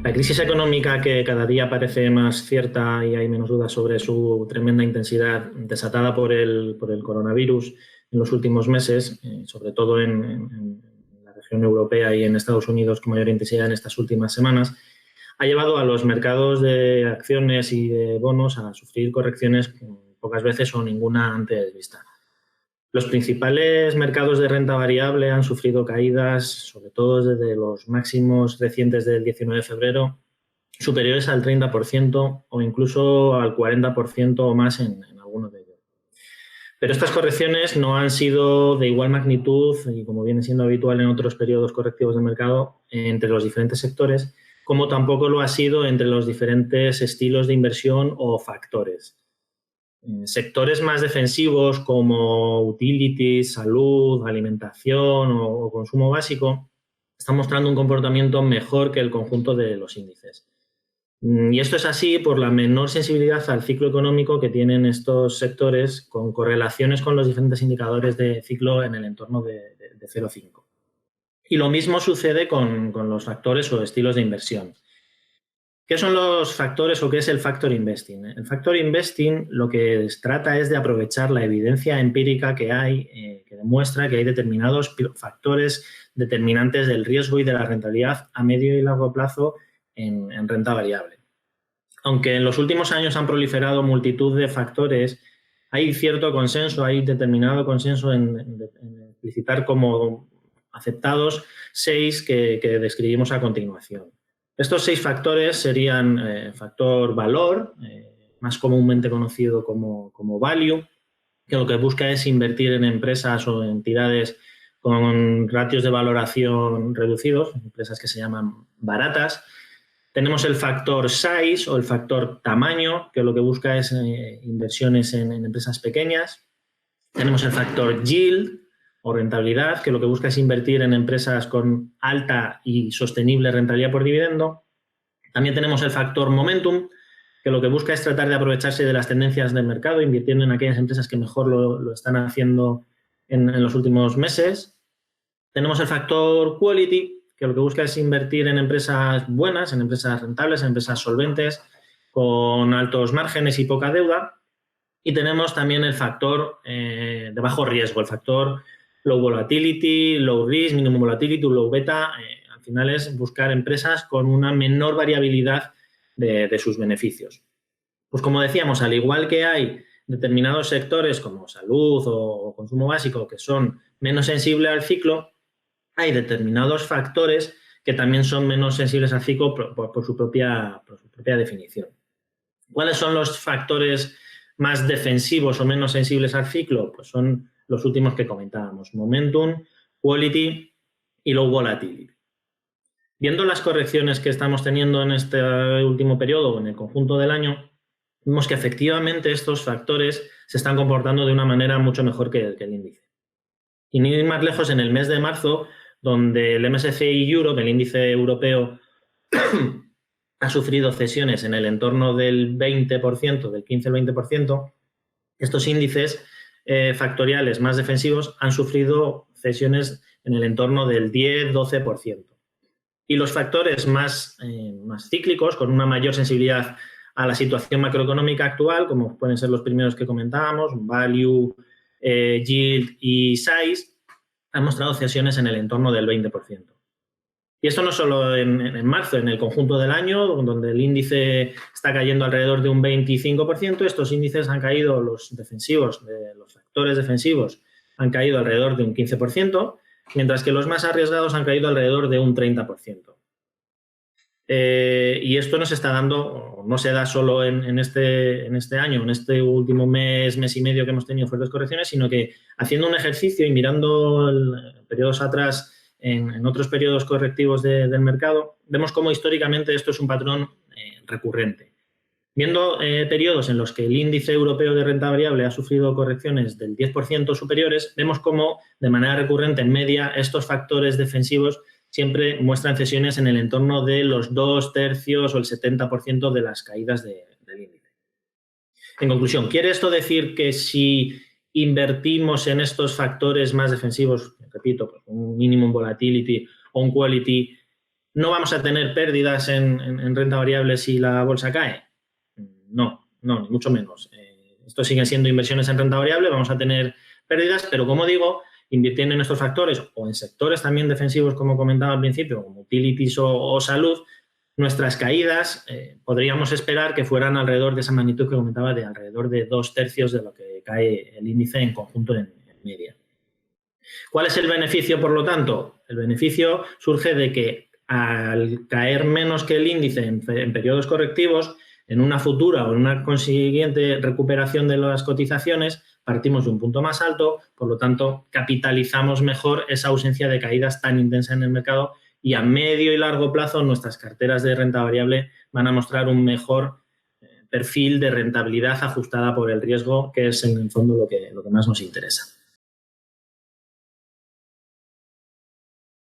La crisis económica, que cada día parece más cierta y hay menos dudas sobre su tremenda intensidad, desatada por el coronavirus en los últimos meses, sobre todo en la región europea y en Estados Unidos con mayor intensidad en estas últimas semanas, ha llevado a los mercados de acciones y de bonos a sufrir correcciones pocas veces o ninguna antes vista. Los principales mercados de renta variable han sufrido caídas, sobre todo desde los máximos recientes del 19 de febrero, superiores al 30% o incluso al 40% o más en algunos de ellos. Pero estas correcciones no han sido de igual magnitud y, como viene siendo habitual en otros periodos correctivos del mercado, entre los diferentes sectores, como tampoco lo ha sido entre los diferentes estilos de inversión o factores. Sectores más defensivos como utilities, salud, alimentación o consumo básico están mostrando un comportamiento mejor que el conjunto de los índices. Y esto es así por la menor sensibilidad al ciclo económico que tienen estos sectores, con correlaciones con los diferentes indicadores de ciclo en el entorno de 0,5. Y lo mismo sucede con los factores o estilos de inversión. ¿Qué son los factores o qué es el factor investing? El factor investing lo que trata es de aprovechar la evidencia empírica que hay, que demuestra que hay determinados factores determinantes del riesgo y de la rentabilidad a medio y largo plazo en renta variable. Aunque en los últimos años han proliferado multitud de factores, hay cierto consenso, hay determinado consenso en explicitar como aceptados 6 que describimos a continuación. Estos 6 factores serían factor valor, más comúnmente conocido como value, que lo que busca es invertir en empresas o entidades con ratios de valoración reducidos, empresas que se llaman baratas. Tenemos el factor size o el factor tamaño, que lo que busca es inversiones en empresas pequeñas. Tenemos el factor yield o rentabilidad, que lo que busca es invertir en empresas con alta y sostenible rentabilidad por dividendo. También tenemos el factor momentum, que lo que busca es tratar de aprovecharse de las tendencias del mercado, invirtiendo en aquellas empresas que mejor lo están haciendo en los últimos meses. Tenemos el factor quality, que lo que busca es invertir en empresas buenas, en empresas rentables, en empresas solventes, con altos márgenes y poca deuda. Y tenemos también el factor de bajo riesgo, el factor low volatility, low risk, minimum volatility, low beta. Al final es buscar empresas con una menor variabilidad de sus beneficios. Pues como decíamos, al igual que hay determinados sectores como salud o consumo básico que son menos sensibles al ciclo, hay determinados factores que también son menos sensibles al ciclo por su propia definición. ¿Cuáles son los factores más defensivos o menos sensibles al ciclo? Pues son los últimos que comentábamos: momentum, quality y low volatility. Viendo las correcciones que estamos teniendo en este último periodo o en el conjunto del año, vemos que efectivamente estos factores se están comportando de una manera mucho mejor que el índice. Y ni ir más lejos, en el mes de marzo, donde el MSCI Europe, el índice europeo, ha sufrido cesiones en el entorno del 20%, del 15 al 20%, estos índices factoriales más defensivos han sufrido cesiones en el entorno del 10-12%. Y los factores más cíclicos, con una mayor sensibilidad a la situación macroeconómica actual, como pueden ser los primeros que comentábamos, value, yield y size, han mostrado cesiones en el entorno del 20%. Y esto no solo en marzo, en el conjunto del año, donde el índice está cayendo alrededor de un 25%, estos índices han caído, los defensivos, los factores defensivos, han caído alrededor de un 15%, mientras que los más arriesgados han caído alrededor de un 30%. Y esto no se está dando, no se da solo en este año, en este último mes y medio que hemos tenido fuertes correcciones, sino que haciendo un ejercicio y mirando periodos atrás en otros periodos correctivos del mercado, vemos cómo históricamente esto es un patrón recurrente. Viendo periodos en los que el índice europeo de renta variable ha sufrido correcciones del 10% superiores, vemos cómo de manera recurrente en media estos factores defensivos siempre muestran cesiones en el entorno de los 2/3 o el 70% de las caídas del índice. En conclusión, ¿quiere esto decir que si invertimos en estos factores más defensivos, repito, pues un minimum volatility o un quality, ¿No vamos a tener pérdidas en renta variable si la bolsa cae? No, ni mucho menos. Esto siguen siendo inversiones en renta variable, vamos a tener pérdidas, pero como digo, invirtiendo en estos factores o en sectores también defensivos, como comentaba al principio, como utilities o salud, nuestras caídas podríamos esperar que fueran alrededor de esa magnitud que comentaba, de alrededor de 2/3 de lo que cae el índice en conjunto en media. ¿Cuál es el beneficio, por lo tanto? El beneficio surge de que al caer menos que el índice en periodos correctivos, en una futura o en una consiguiente recuperación de las cotizaciones, partimos de un punto más alto, por lo tanto, capitalizamos mejor esa ausencia de caídas tan intensa en el mercado y a medio y largo plazo nuestras carteras de renta variable van a mostrar un mejor perfil de rentabilidad ajustada por el riesgo, que es en el fondo lo que más nos interesa.